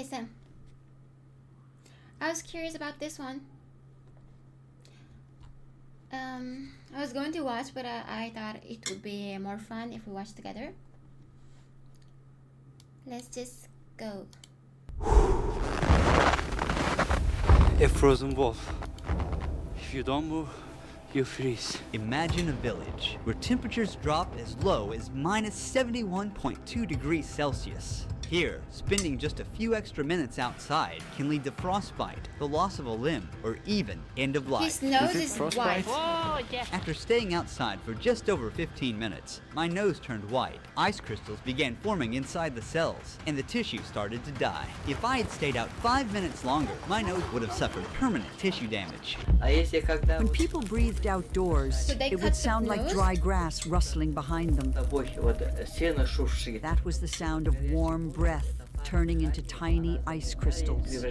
Okay, so I was curious about this one. I was going to watch, but I thought it would be more fun if we watch together. Let's just go. A frozen wolf. If you don't move, you freeze. Imagine a village where temperatures drop as low as minus 71.2 degrees Celsius. Here, spending just a few extra minutes outside can lead to frostbite, the loss of a limb, or even end of life. His nose is white. Oh, yeah. After staying outside for just over 15 minutes, my nose turned white. Ice crystals began forming inside the cells, and the tissue started to die. If I had stayed out 5 minutes longer, my nose would have suffered permanent tissue damage. When people breathed outdoors, So they it cut would the sound like nose? dry grass rustling behind them. That was the sound of warm breath turning into tiny ice crystals.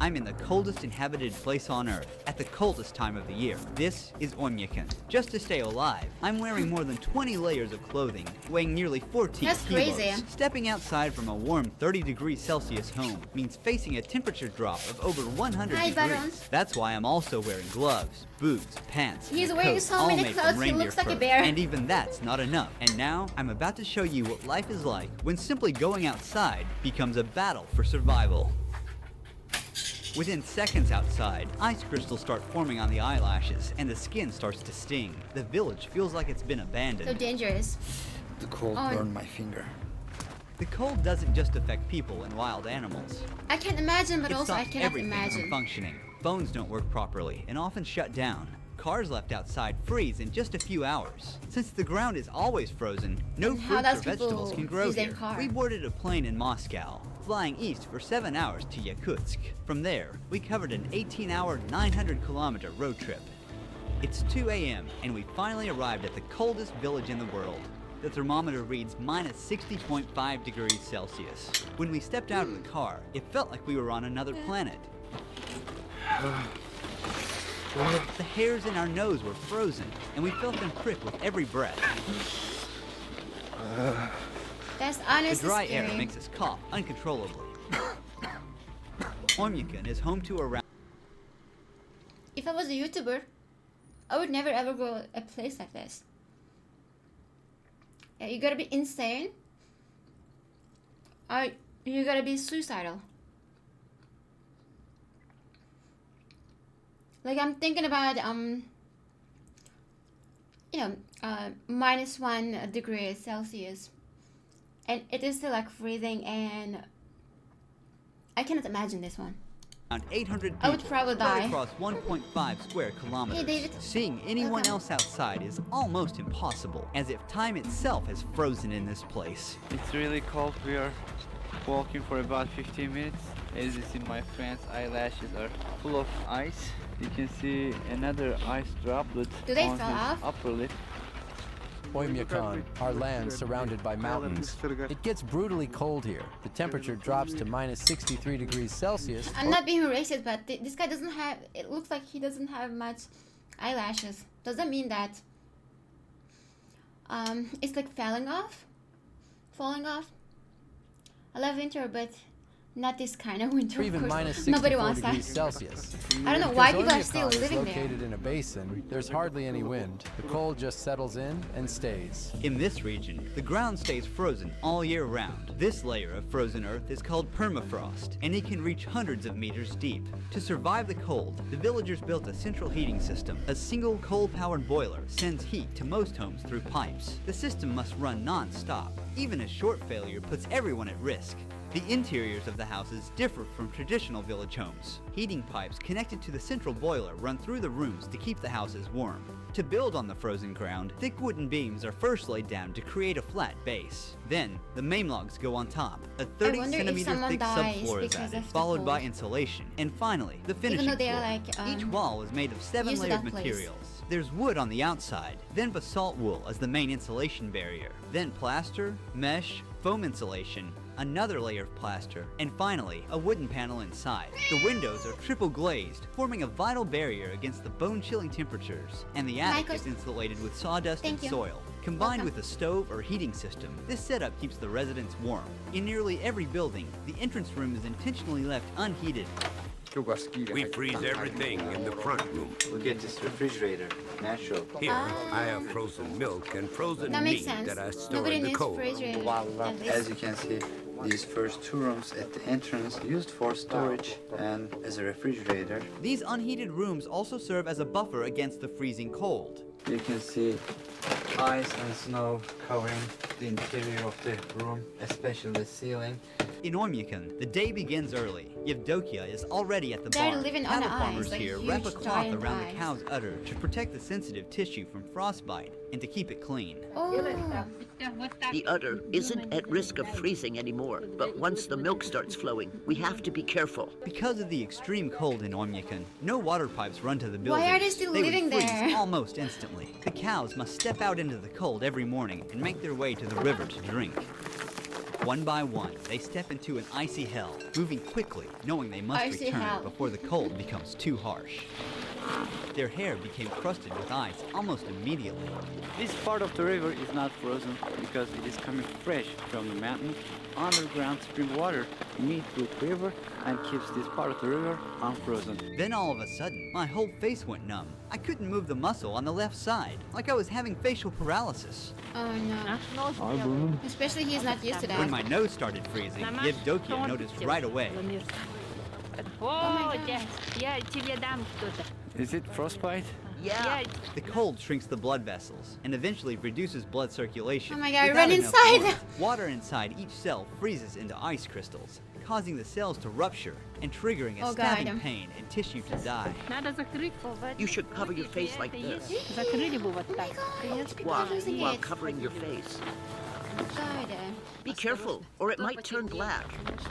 I'm in the coldest inhabited place on Earth, at the coldest time of the year. This is Omyakan. Just to stay alive, I'm wearing more than 20 layers of clothing, weighing nearly 14 That's kilos. crazy. Stepping outside from a warm 30 degrees Celsius home means facing a temperature drop of over 100 Hi, degrees. Barons. That's why I'm also wearing gloves, boots, pants, He's and a wearing coat, so all many made clothes, from he reindeer looks like a fur. bear. And even that's not enough. And now, I'm about to show you what life is like when simply going outside becomes a battle for survival. Within seconds outside, ice crystals start forming on the eyelashes and the skin starts to sting. The village feels like it's been abandoned. So dangerous. The cold Oh. burned my finger. The cold doesn't just affect people and wild animals. I can't imagine, but It also I stops cannot everything from imagine. functioning. Phones don't work properly and often shut down. Cars left outside freeze in just a few hours. Since the ground is always frozen, no And how fruits or does people vegetables can grow use their here. car? We boarded a plane in Moscow, flying east for 7 hours to Yakutsk. From there, we covered an 18-hour, 900-kilometer road trip. It's 2 a.m. and we finally arrived at the coldest village in the world. The thermometer reads minus 60.5 degrees Celsius. When we stepped out of the car, it felt like we were on another planet. The hairs in our nose were frozen, and we felt them prick with every breath. That's The honestly dry scary. air makes us cough uncontrollably. Omyakan is home to around If I was a YouTuber, I would never ever go a place like this. Yeah, you gotta be insane. Or you gotta be suicidal. Like I'm thinking about minus 1 degree Celsius, and it is still like freezing, and I cannot imagine this one. 800 people I would probably spread die. across 1.5 square kilometers. Hey, David. Seeing anyone Welcome. else outside is almost impossible, as if time itself has frozen in this place. It's really cold. We are walking for about 15 minutes. As you see, my friend's eyelashes are full of ice. You can see another ice droplet Do they on fall his off? upper lip. Oymyakon, our land surrounded by mountains. It gets brutally cold here. The temperature drops to minus 63 degrees Celsius. I'm not being racist, but this guy doesn't have. It looks like he doesn't have much eyelashes. Does that mean that it's like falling off? Falling off? I love winter, but not this kind of winter. Or Of even course. minus Nobody 64 wants that. degrees Celsius. I don't know why Because people are still Oymyakon is living there. located in a basin, there's hardly any wind. The cold just settles in and stays. In this region, the ground stays frozen all year round. This layer of frozen earth is called permafrost, and it can reach hundreds of meters deep. To survive the cold, the villagers built a central heating system. A single coal-powered boiler sends heat to most homes through pipes. The system must run non-stop. Even a short failure puts everyone at risk. The interiors of the houses differ from traditional village homes. Heating pipes connected to the central boiler run through the rooms to keep the houses warm. To build on the frozen ground, thick wooden beams are first laid down to create a flat base. Then, the main logs go on top. A 30 wonder if centimeter someone thick dies subfloor is because added, of the followed by cold. insulation. And finally, the finishing though they are floor. like, Each wall is made of 7 used to layered that place. materials. There's wood on the outside, then basalt wool as the main insulation barrier, then plaster, mesh, foam insulation, another layer of plaster, and finally, a wooden panel inside. The windows are triple glazed, forming a vital barrier against the bone-chilling temperatures, and the attic is insulated with sawdust and soil. Combined with a stove or heating system, this setup keeps the residents warm. In nearly every building, the entrance room is intentionally left unheated. We freeze everything in the front room. Look at this refrigerator, natural. Here, I have frozen milk and frozen That makes meat sense. that I store Nobody in the needs cold. refrigerator. As you can see, these first two rooms at the entrance used for storage and as a refrigerator. These unheated rooms also serve as a buffer against the freezing cold. You can see ice and snow covering the interior of the room, especially the ceiling. In Oymyakon, the day begins early. Yevdokia is already at the They're barn. living on Cattle the farmers ice, like here huge wrap a cloth giant around ice. the cow's udder to protect the sensitive tissue from frostbite and to keep it clean. Oh, The udder isn't at risk of freezing anymore, but once the milk starts flowing, we have to be careful. Because of the extreme cold in Oymyakon, no water pipes run to the building. Why are they still living would freeze there? almost instantly. The cows must step out into the cold every morning and make their way to the river to drink. One by one, they step into an icy hell, moving quickly, knowing they must Icy return hell. before the cold becomes too harsh. Their hair became crusted with ice almost immediately. This part of the river is not frozen because it is coming fresh from the mountain. Underground spring water meets with river and keeps this part of the river unfrozen. Then all of a sudden, my whole face went numb. I couldn't move the muscle on the left side, like I was having facial paralysis. oh no. Especially he's not used to that. When my nose started freezing, Yevdokia noticed right away. Is it frostbite? Yeah. The cold shrinks the blood vessels and eventually reduces blood circulation. Oh my God, Without run enough inside! warmth, water inside each cell freezes into ice crystals, causing the cells to rupture and triggering a Oh God. stabbing pain and tissue to die. You should cover your face like this Oh my God, people while, are losing while it. covering your face. God. Be careful, or it might turn black.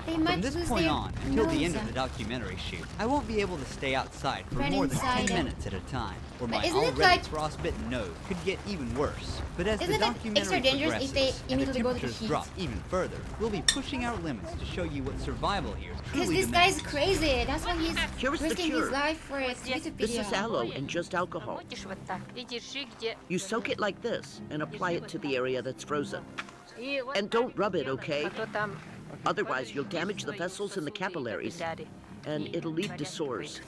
They might From this lose point their on, until the end nose. of the documentary shoot, I won't be able to stay outside for Run more than 10 inside. minutes at a time, or But my isn't it already like- frostbitten nose could get even worse. But as Isn't the it documentary extra dangerous if they progresses and the immediately go to the temperatures heat? drop even further, we'll be pushing our limits to show you what survival here Because truly this guy's demands. crazy. That's why he's Here's the risking cure. his life for a YouTube This video. is aloe and just alcohol. You soak it like this and apply it to the area that's frozen. And don't rub it, okay? Otherwise, you'll damage the vessels in the capillaries, and it'll lead to sores.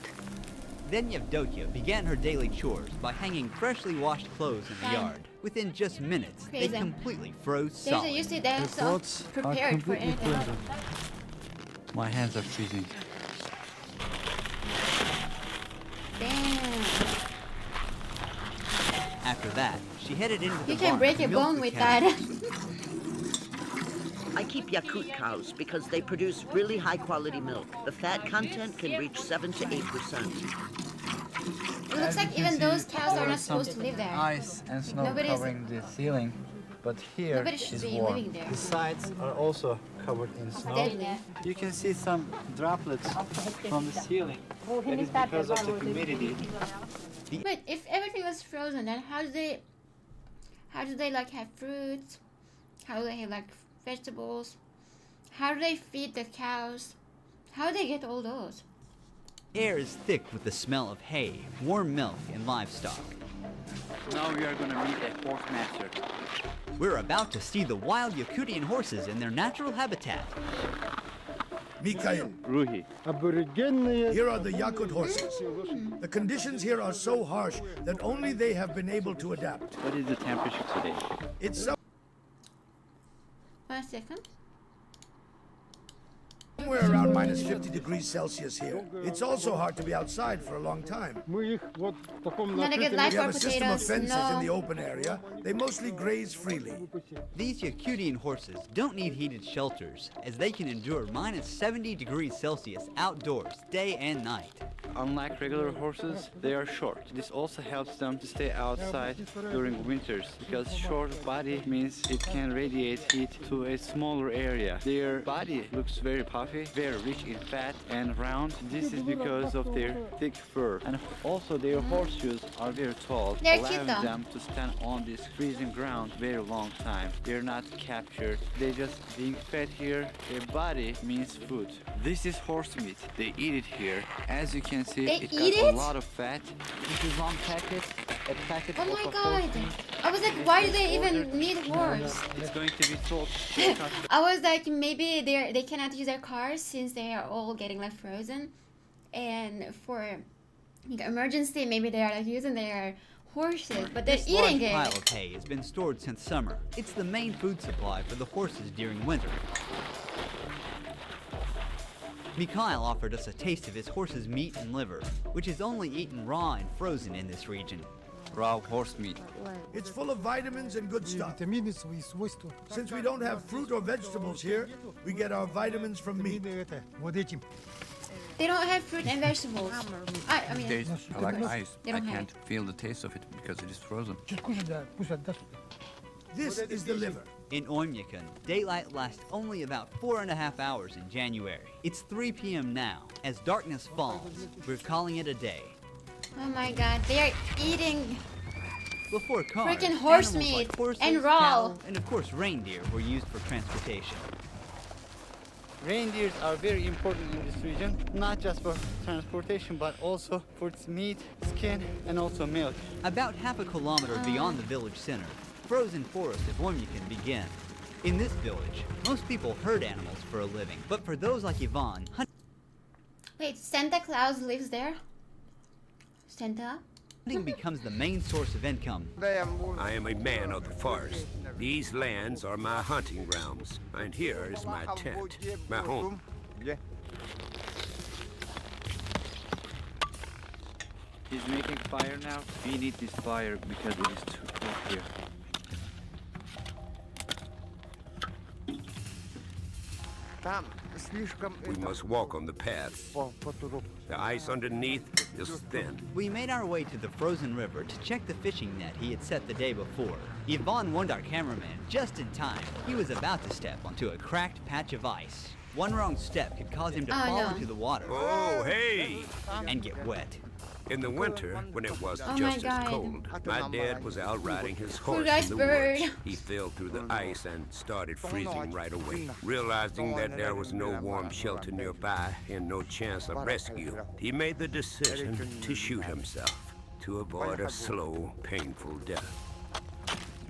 Then Yevdokia began her daily chores by hanging freshly washed clothes in the Fine. yard. Within just minutes, they Crazy. completely froze They're so solid. used to that, so prepared for anything. My hands are freezing. Damn. After that, she headed into the You can barn break to your milk bone the with cows. that. I keep Yakut cows because they produce really high-quality milk. The fat content can reach 7 to 8%. It looks like even those cows are not supposed to live there. Ice and snow Nobody's- covering the ceiling, but here Nobody should is be warm. living there. The sides are also covered in snow. Deadly. You can see some droplets from the ceiling. That is because of the humidity. But if everything was frozen, then how do they like have fruits? How do they have like vegetables? How do they feed the cows? How do they get all those? Air is thick with the smell of hay, warm milk, and livestock. Now we are gonna meet a horse master. We're about to see the wild Yakutian horses in their natural habitat. Mikhail, Ruhi. here are the Yakut horses. The conditions here are so harsh that only they have been able to adapt. What is the temperature today? It's 1 second. somewhere around minus 50 degrees Celsius here. It's also hard to be outside for a long time. Not a good life We for have a system of potatoes. fences in the No. open area. They mostly graze freely. These Yakutian horses don't need heated shelters, as they can endure minus 70 degrees Celsius outdoors day and night. unlike regular horses, they are short. This also helps them to stay outside during winters because short body means it can radiate heat to a smaller area. Their body looks very puffy, very rich in fat and round. This is because of their thick fur. And also their horseshoes are very tall, They're allowing cute though. them to stand on this freezing ground very long time. They're not captured. They just being fed here. Their body means food. This is horse meat. They eat it here. As you can see, They it eat got it? a lot of fat. This is one packet. A packet Oh of my a god. horse meat. I was like, why do they Ordered. even need horse? It's going to be sold. I was like, maybe they cannot use their cars since they are all getting like frozen, and for like, emergency maybe they are like using their horses, but they're This eating large pile it. of hay has been stored since summer. It's the main food supply for the horses during winter. Mikhail offered us a taste of his horse's meat and liver, which is only eaten raw and frozen in this region. Raw horse meat. It's full of vitamins and good stuff. Since we don't have fruit or vegetables here, we get our vitamins from meat. They don't have fruit and vegetables. I mean, Tastes like ice. They I don't have can't feel the taste of it because it is frozen. This is the liver. In Oymyakon, daylight lasts only about 4.5 hours in January. It's 3 p.m. now. As darkness falls, we're calling it a day. oh my god, they are eating. Before cars, Freaking horse animals meat like horses, and raw. cattle, and of course reindeer were used for transportation. Reindeers are very important in this region, not just for transportation, but also for its meat, skin, and also milk. About half a kilometer beyond the village center, frozen forest of Oymyakon begins. In this village, most people herd animals for a living, but for those like Yvonne, Wait, Santa Claus lives there? Santa? hunting becomes the main source of income. I am a man of the forest. These lands are my hunting grounds, and here is my tent, my home. He's making fire now. We need this fire because it is too cold here. We must walk on the paths. The ice underneath is thin. We made our way to the frozen river to check the fishing net he had set the day before. Yvonne warned our cameraman just in time. He was about to step onto a cracked patch of ice. One wrong step could cause him to fall no. into the water Oh, hey! and get wet. In the winter, when it was Oh my just as God. cold, my dad was out riding his Poor horse guy's in the bird. woods. He fell through the ice and started freezing right away. Realizing that there was no warm shelter nearby and no chance of rescue, he made the decision to shoot himself to avoid a slow, painful death.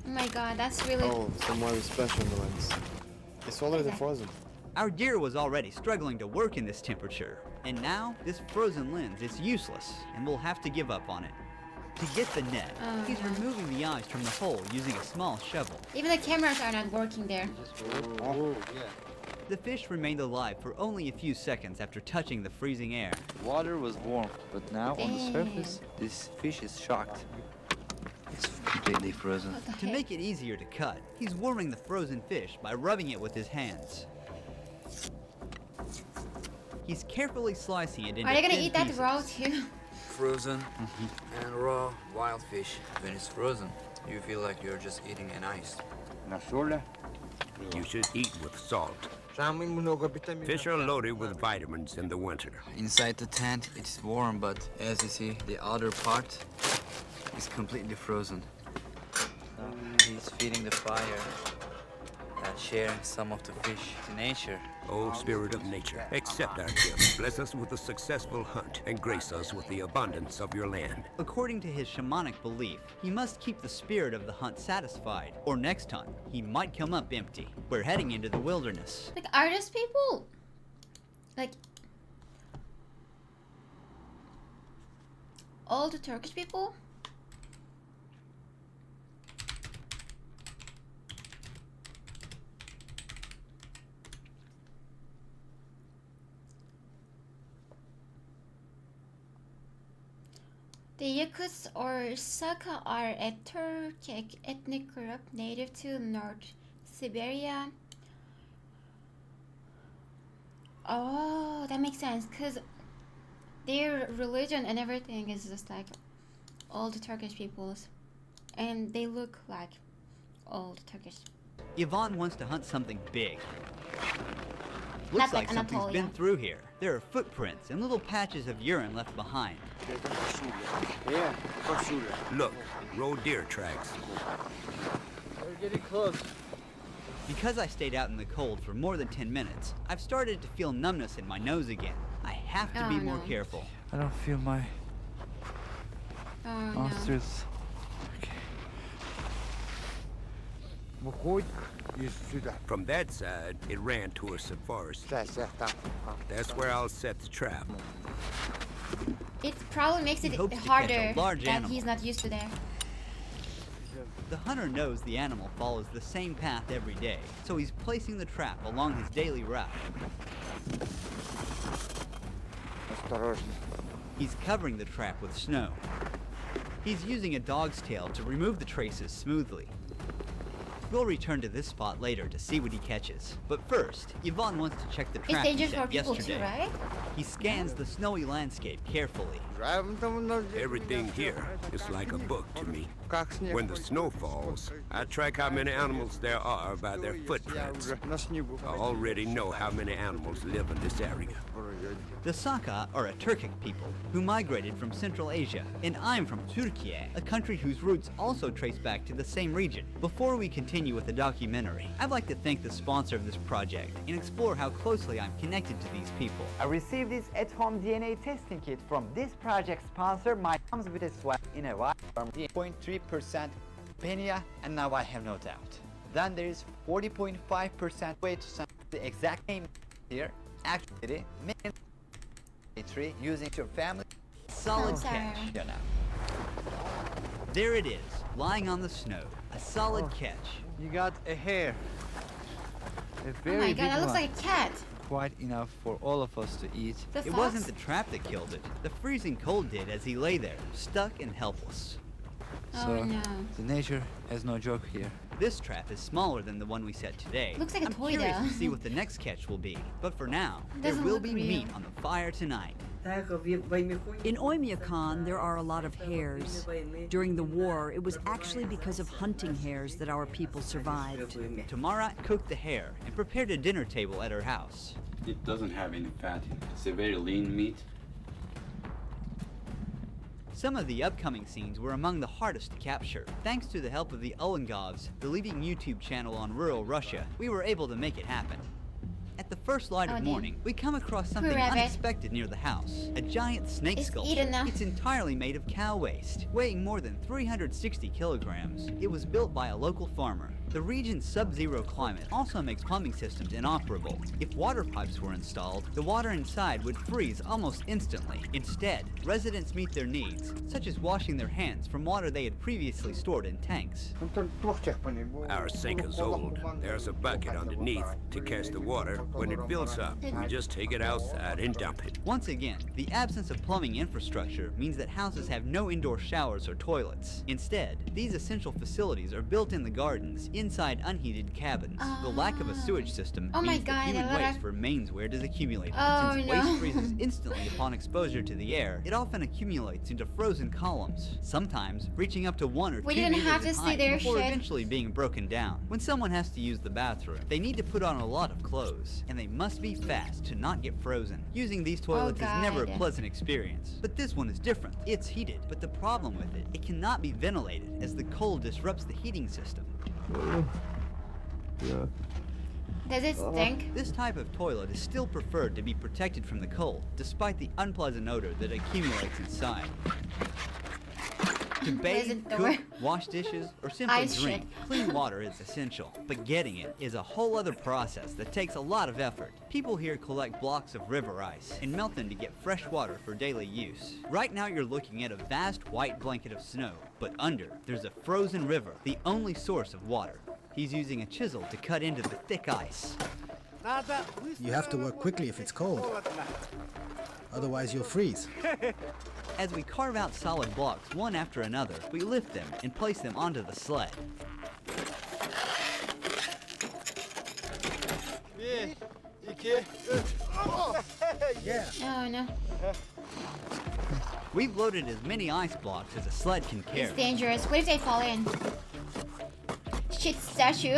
Oh my god, that's really. Oh, somewhere special ones. It's already frozen. Our deer was already struggling to work in this temperature, and now this frozen lens is useless, and we'll have to give up on it. To get the net, he's removing the ice from the hole using a small shovel. Even the cameras are not working there. The fish remained alive for only a few seconds after touching the freezing air. Water was warm, but now on the Dang. surface, this fish is shocked. It's completely frozen. What the To heck? make it easier to cut, he's warming the frozen fish by rubbing it with his hands. He's carefully slicing it into Are they gonna thin eat that pieces. raw too? Frozen and raw wild fish. When it's frozen, you feel like you're just eating an ice. You should eat with salt. Fish are loaded with vitamins in the winter. Inside the tent, it's warm, but as you see, the other part is completely frozen. He's feeding the fire and sharing some of the fish to nature. O Spirit of nature, accept our gift. Bless us with a successful hunt and grace us with the abundance of your land. According to his shamanic belief, he must keep the spirit of the hunt satisfied, or next time, he might come up empty. We're heading into the wilderness. Like, are those people like all the Turkish people? The Yakuts or Saka are a Turkic ethnic group native to North Siberia. Oh, that makes sense, because their religion and everything is just like old Turkish peoples, and they look like old Turkish. Yvonne wants to hunt something big. Not Looks like like something's Anatolia. been through here. There are footprints and little patches of urine left behind. Look, roe deer tracks. We're getting close. Because I stayed out in the cold for more than 10 minutes, I've started to feel numbness in my nose again. I have to be more careful. I don't feel my Oh monsters. From that side, it ran towards the forest. That's where I'll set the trap. no. It probably makes it hopes to catch a harder large that animal. he's not used to there. The hunter knows the animal follows the same path every day, so he's placing the trap along his daily route. He's covering the trap with snow. He's using a dog's tail to remove the traces smoothly. We'll return to this spot later to see what he catches. But first, Yvonne wants to check the It's trap he dangerous for set people yesterday. too, right? He scans the snowy landscape carefully. Everything here is like a book to me. When the snow falls, I track how many animals there are by their footprints. I already know how many animals live in this area. The Saka are a Turkic people who migrated from Central Asia, and I'm from Turkey, a country whose roots also trace back to the same region. Before we continue with the documentary, I'd like to thank the sponsor of this project and explore how closely I'm connected to these people. I received this at-home DNA testing kit from this project sponsor. Mine comes with a swab in a white from 0.3% penia, and now I have no doubt. Then there is 40.5% way to send the exact name here. Actually, using your family. Solid sorry. catch. Yeah, now. There it is, lying on the snow. A solid catch. You got a hare. A Oh very my big god, that looks one. like a cat. Quite enough for all of us to eat. The It fox? wasn't the trap that killed it. The freezing cold did as he lay there, stuck and helpless. Oh So no. the nature has no joke here. This trap is smaller than the one we set today. Looks like a I'm toy, curious though. to see what the next catch will be. But for now, there Doesn't will look be real. meat on the fire tonight. In Oymyakon, there are a lot of hares. During the war, it was actually because of hunting hares that our people survived. Tamara cooked the hare and prepared a dinner table at her house. It doesn't have any fat in it. It's a very lean meat. Some of the upcoming scenes were among the hardest to capture. Thanks to the help of the Ulengovs, the leading YouTube channel on rural Russia, we were able to make it happen. At the first light Oh, of dear. morning, we come across something rabbit. unexpected near the house. A giant snake It's sculpture. eaten now. It's entirely made of cow waste, weighing more than 360 kilograms. It was built by a local farmer. The region's sub-zero climate also makes pumping systems inoperable. If water pipes were installed, the water inside would freeze almost instantly. Instead, residents meet their needs, such as washing their hands from water they had previously stored in tanks. Our sink is old. There's a bucket underneath to catch the water. When it fills up, we just take it outside and dump it. Once again, the absence of plumbing infrastructure means that houses have no indoor showers or toilets. Instead, these essential facilities are built in the gardens, inside unheated cabins. The lack of a sewage system Oh my means that God, human a lot waste of- remains where it is accumulated. Oh, Since no. waste freezes instantly upon exposure to the air, it often accumulates into frozen columns, sometimes reaching up to 1 or 2 We didn't meters have to in see height their before shit. eventually being broken down. When someone has to use the bathroom, they need to put on a lot of clothes, and they must be fast to not get frozen. Using these toilets is never a God. pleasant experience, but this one is different. It's heated, but the problem with it, it cannot be ventilated as the cold disrupts the heating system. Does it stink? This type of toilet is still preferred to be protected from the cold, despite the unpleasant odor that accumulates inside. To bathe, Pleasant odor. cook, wash dishes, or simply Ice drink, shit. clean water is essential. But getting it is a whole other process that takes a lot of effort. People here collect blocks of river ice and melt them to get fresh water for daily use. Right now you're looking at a vast white blanket of snow, but under, there's a frozen river, the only source of water. He's using a chisel to cut into the thick ice. You have to work quickly if it's cold. Otherwise you'll freeze. As we carve out solid blocks one after another, we lift them and place them onto the sled. Yeah. Oh no. We've loaded as many ice blocks as a sled can carry. It's dangerous. What if they fall in? Shit statue.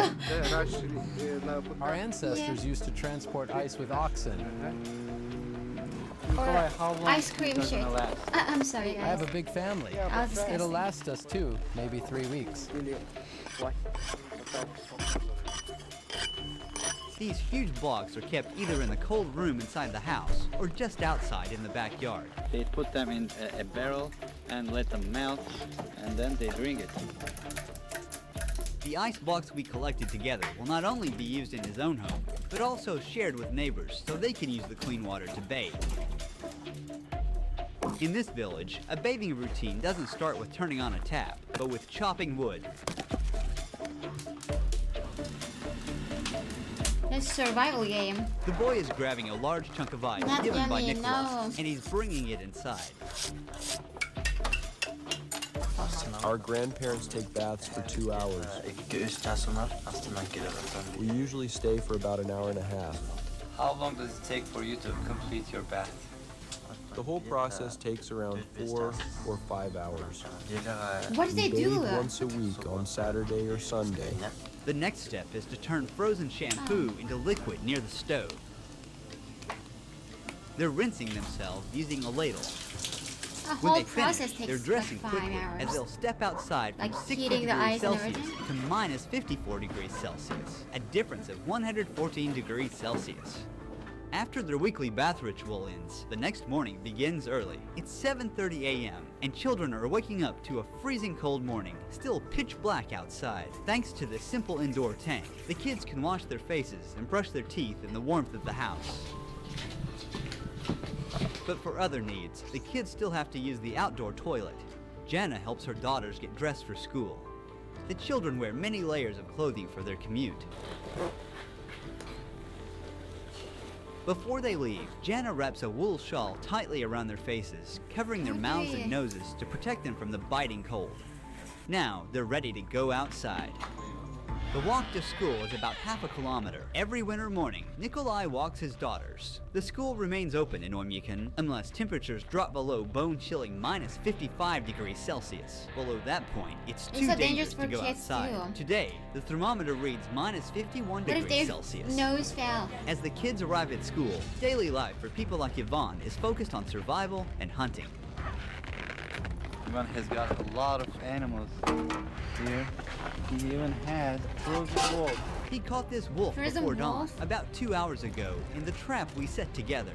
Our ancestors used to transport ice with oxen. Or ice cream shit. I'm sorry, guys. I have a big family. It'll last us 2, maybe 3 weeks. These huge blocks are kept either in the cold room inside the house or just outside in the backyard. They put them in a barrel and let them melt, and then they drink it. The ice blocks we collected together will not only be used in his own home, but also shared with neighbors so they can use the clean water to bathe. In this village, a bathing routine doesn't start with turning on a tap, but with chopping wood. It's a survival game. The boy is grabbing a large chunk of ice Not given by yummy, Nicholas, no. and he's bringing it inside. Our grandparents take baths for 2 hours. We usually stay for about an hour and a half. How long does it take for you to complete your bath? The whole process takes around 4 or 5 hours. What do they We do? bathe once a week on Saturday or Sunday. The next step is to turn frozen shampoo into liquid near the stove. They're rinsing themselves using a ladle. A When whole they process finish, they're takes dressing like 5 quickly hours. as they'll step outside from Like 60 heating the degrees ice and Celsius everything? to minus 54 degrees Celsius, a difference of 114 degrees Celsius. After their weekly bath ritual ends, the next morning begins early. It's 7:30 a.m. and children are waking up to a freezing cold morning, still pitch black outside. Thanks to this simple indoor tank, the kids can wash their faces and brush their teeth in the warmth of the house. But for other needs, the kids still have to use the outdoor toilet. Jana helps her daughters get dressed for school. The children wear many layers of clothing for their commute. Before they leave, Jana wraps a wool shawl tightly around their faces, covering their mouths and noses to protect them from the biting cold. Now, they're ready to go outside. The walk to school is about half a kilometer. Every winter morning, Nikolai walks his daughters. The school remains open in Oymyakon unless temperatures drop below bone-chilling minus 55 degrees Celsius. Below that point, it's too so dangerous dangerous to for go kids outside. too. Today, the thermometer reads minus 51 What if degrees their Celsius. nose fell? As the kids arrive at school, daily life for people like Yvonne is focused on survival and hunting. Ivan has got a lot of animals here. He even had a frozen wolf. He caught this wolf Frozen before dawn, wolf? about 2 hours ago, in the trap we set together.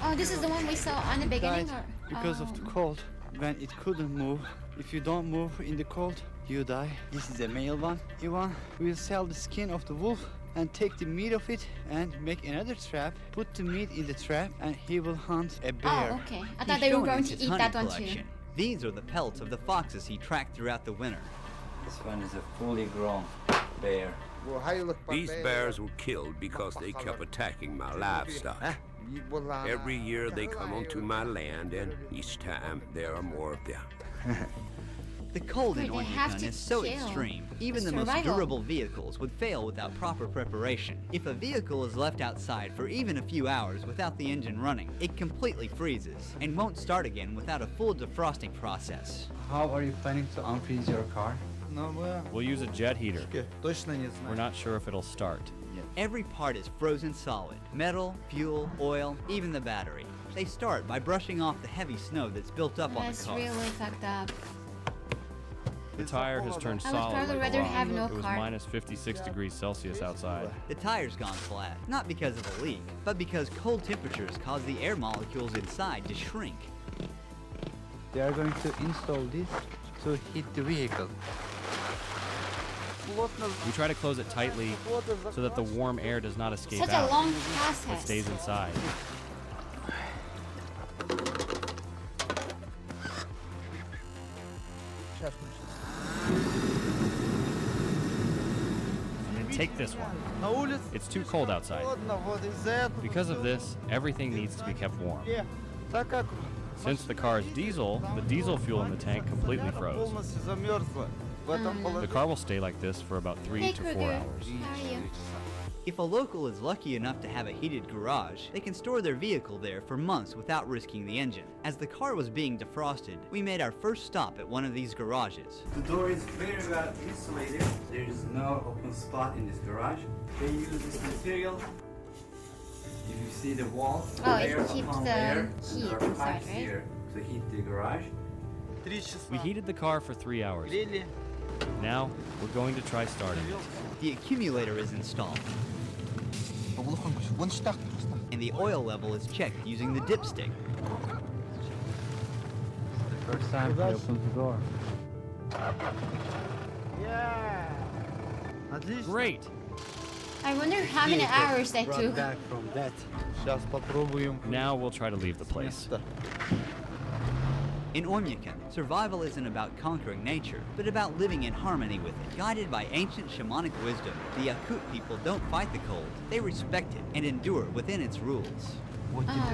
Oh, this is the one we saw on the beginning? Died Or? because of the cold. When it couldn't move, if you don't move in the cold, you die. This is a male one. Ivan will sell the skin of the wolf and take the meat of it and make another trap, put the meat in the trap, and he will hunt a bear. Oh, okay. I He's thought they were showing going us to his eat hunting that one too. collection. These are the pelts of the foxes he tracked throughout the winter. This one is a fully grown bear. These bears were killed because they kept attacking my livestock. Every year they come onto my land, and each time there are more of them. The cold in Wait, they have Oymyakon to is so kill. extreme, even the most Survival. durable vehicles would fail without proper preparation. If a vehicle is left outside for even a few hours without the engine running, it completely freezes and won't start again without a full defrosting process. How are you planning to unfreeze your car? We'll use a jet heater. We're not sure if it'll start. Every part is frozen solid. Metal, fuel, oil, even the battery. They start by brushing off the heavy snow that's built up on the That's car. really fucked up. The tire has turned I would solid probably like a rather rock. have no It was car. minus 56 degrees Celsius outside. The tire's gone flat, not because of a leak, but because cold temperatures cause the air molecules inside to shrink. They are going to install this to hit the vehicle. We try to close it tightly so that the warm air does not escape Such a out. long It process. stays inside. And take this one. It's too cold outside. Because of this, everything needs to be kept warm. Since the car is diesel, the diesel fuel in the tank completely froze. The car will stay like this for about 3 Hey, to 4 Kruger. hours. How are you? If a local is lucky enough to have a heated garage, they can store their vehicle there for months without risking the engine. As the car was being defrosted, we made our first stop at one of these garages. The door is very well insulated. There is no open spot in this garage. They use this material. If you see the wall, layer upon layer, there are pipes here to heat the garage. We heated the car for 3 hours. Now, we're going to try starting it. The accumulator is installed, and the oil level is checked using the dipstick. The first time he opens the door. Great! I wonder how many hours that took. Now we'll try to leave the place. In Oymyakon, survival isn't about conquering nature, but about living in harmony with it. Guided by ancient shamanic wisdom, the Yakut people don't fight the cold. They respect it and endure within its rules.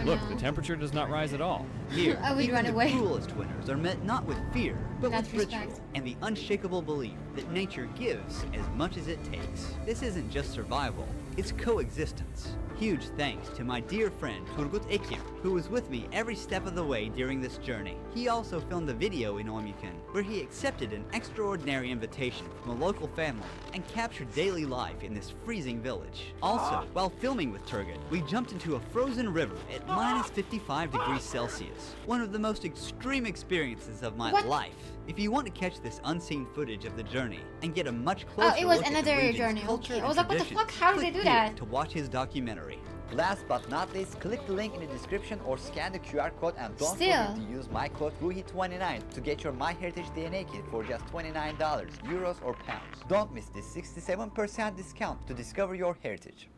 Look, the temperature does not rise at all. Here, I would even run the away. cruelest winters are met not with fear, but Not with ritual respect. and the unshakable belief that nature gives as much as it takes. This isn't just survival, it's coexistence. Huge thanks to my dear friend Turgut Ekim, who was with me every step of the way during this journey. He also filmed a video in Oymyakon where he accepted an extraordinary invitation from a local family and captured daily life in this freezing village. Also, while filming with Turgut, we jumped into a frozen river at minus 55 degrees Celsius. One of the most extreme experiences of my life. If you want to catch this unseen footage of the journey and get a much closer it was look at another the region's journey. culture Okay. I and was like, what the traditions, fuck? How did they click do here that? to watch his documentary. Last but not least, click the link in the description or scan the QR code and don't forget to use my code RUHI29 to get your MyHeritage DNA kit for just $29, euros or pounds. Don't miss this 67% discount to discover your heritage.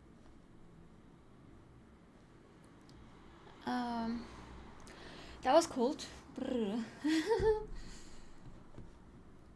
That was cold. Brr.